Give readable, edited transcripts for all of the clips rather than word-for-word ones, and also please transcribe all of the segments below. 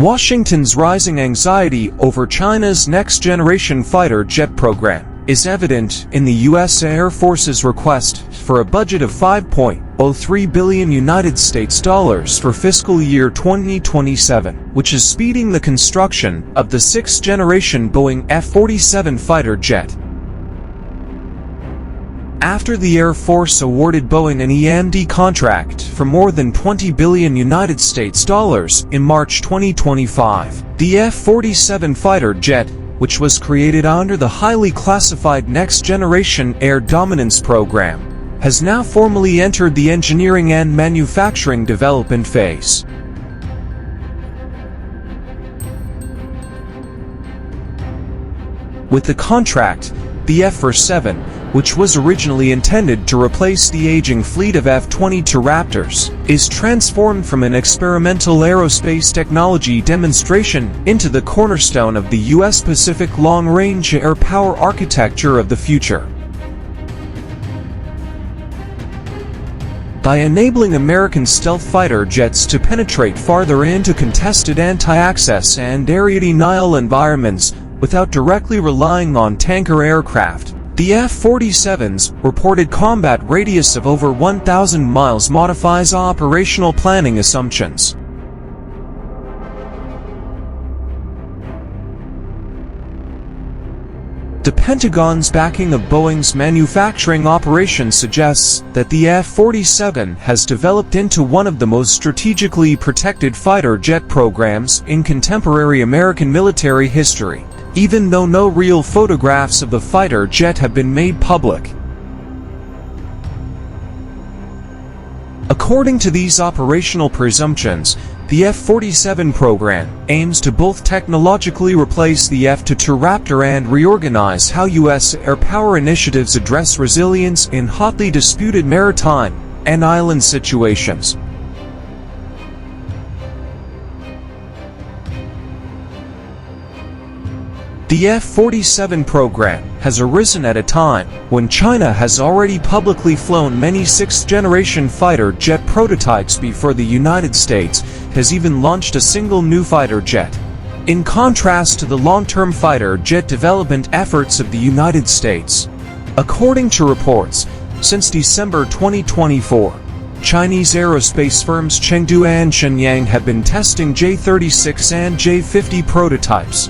Washington's rising anxiety over China's next-generation fighter jet program is evident in the U.S. Air Force's request for a budget of $5.03 billion United States dollars for fiscal year 2027, which is speeding the construction of the 6th-generation Boeing F-47 fighter jet. After the Air Force awarded Boeing an EMD contract for more than $20 billion United States dollars in March 2025, the F-47 fighter jet, which was created under the highly classified Next Generation Air Dominance program, has now formally entered the engineering and manufacturing development phase. With the contract, the F-47, which was originally intended to replace the aging fleet of F-22 Raptors, is transformed from an experimental aerospace technology demonstration into the cornerstone of the U.S. Pacific long-range air power architecture of the future. By enabling American stealth fighter jets to penetrate farther into contested anti-access and area-denial environments without directly relying on tanker aircraft, the F-47's reported combat radius of over 1,000 miles modifies operational planning assumptions. The Pentagon's backing of Boeing's manufacturing operation suggests that the F-47 has developed into one of the most strategically protected fighter jet programs in contemporary American military history, even though no real photographs of the fighter jet have been made public. According to these operational presumptions, the F-47 program aims to both technologically replace the F-22 Raptor and reorganize how U.S. air power initiatives address resilience in hotly disputed maritime and island situations. The F-47 program has arisen at a time when China has already publicly flown many 6th-generation fighter jet prototypes before the United States has even launched a single new fighter jet. In contrast to the long-term fighter jet development efforts of the United States. According to reports, since December 2024, Chinese aerospace firms Chengdu and Shenyang have been testing J-36 and J-50 prototypes.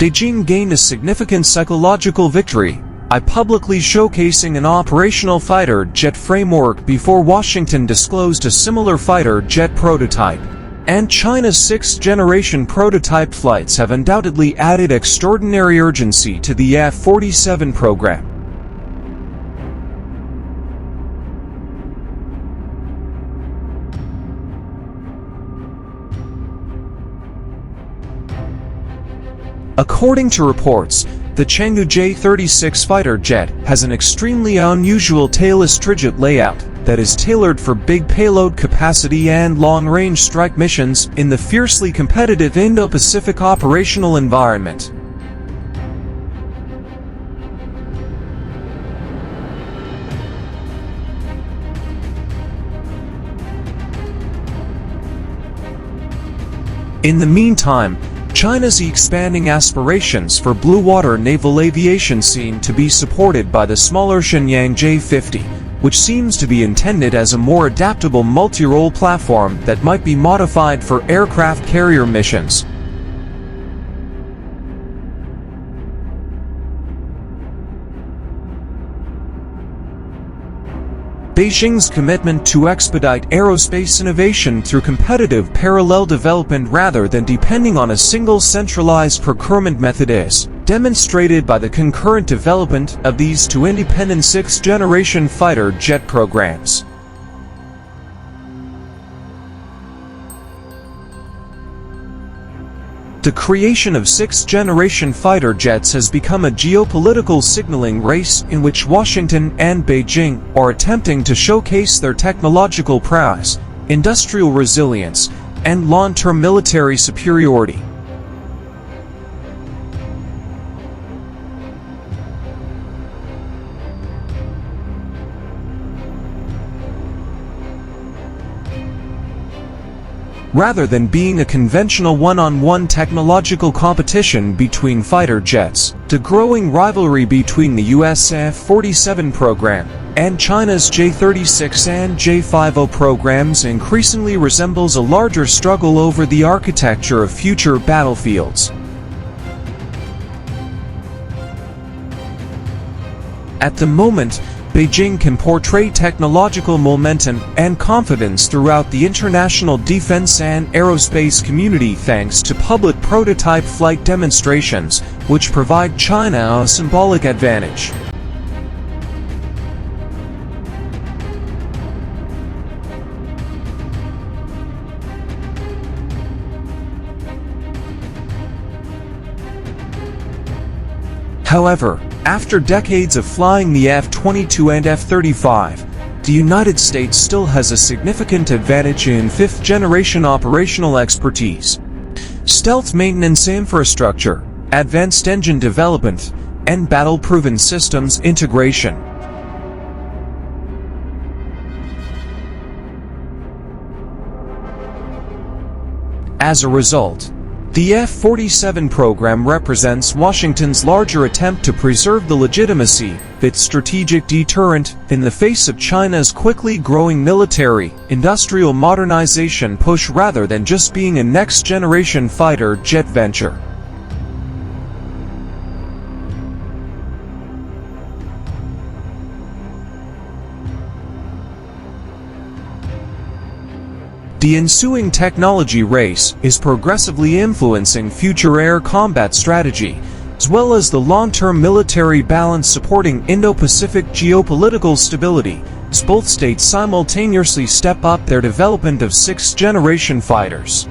Beijing gained a significant psychological victory by publicly showcasing an operational fighter jet framework before Washington disclosed a similar fighter jet prototype. And China's 6th-generation prototype flights have undoubtedly added extraordinary urgency to the F-47 program. According to reports, the Chengdu J-36 fighter jet has an extremely unusual tailless trigid layout that is tailored for big payload capacity and long-range strike missions in the fiercely competitive Indo-Pacific operational environment. In the meantime, China's expanding aspirations for blue water naval aviation seem to be supported by the smaller Shenyang J-50, which seems to be intended as a more adaptable multi-role platform that might be modified for aircraft carrier missions. Beijing's commitment to expedite aerospace innovation through competitive parallel development rather than depending on a single centralized procurement method is demonstrated by the concurrent development of these two independent 6th-generation fighter jet programs. The creation of 6th-generation fighter jets has become a geopolitical signaling race in which Washington and Beijing are attempting to showcase their technological prowess, industrial resilience, and long-term military superiority. rather than being a conventional one-on-one technological competition between fighter jets. The growing rivalry between the US F-47 program and China's J-36 and J-50 programs increasingly resembles a larger struggle over the architecture of future battlefields. At the moment, Beijing can portray technological momentum and confidence throughout the international defense and aerospace community thanks to public prototype flight demonstrations, which provide China a symbolic advantage. However, after decades of flying the F-22 and F-35, the United States still has a significant advantage in fifth-generation operational expertise, stealth maintenance infrastructure, advanced engine development, and battle-proven systems integration. As a result, the F-47 program represents Washington's larger attempt to preserve the legitimacy of its strategic deterrent in the face of China's quickly growing military-industrial modernization push rather than just being a next-generation fighter jet venture. The ensuing technology race is progressively influencing future air combat strategy, as well as the long-term military balance supporting Indo-Pacific geopolitical stability, as both states simultaneously step up their development of sixth-generation fighters.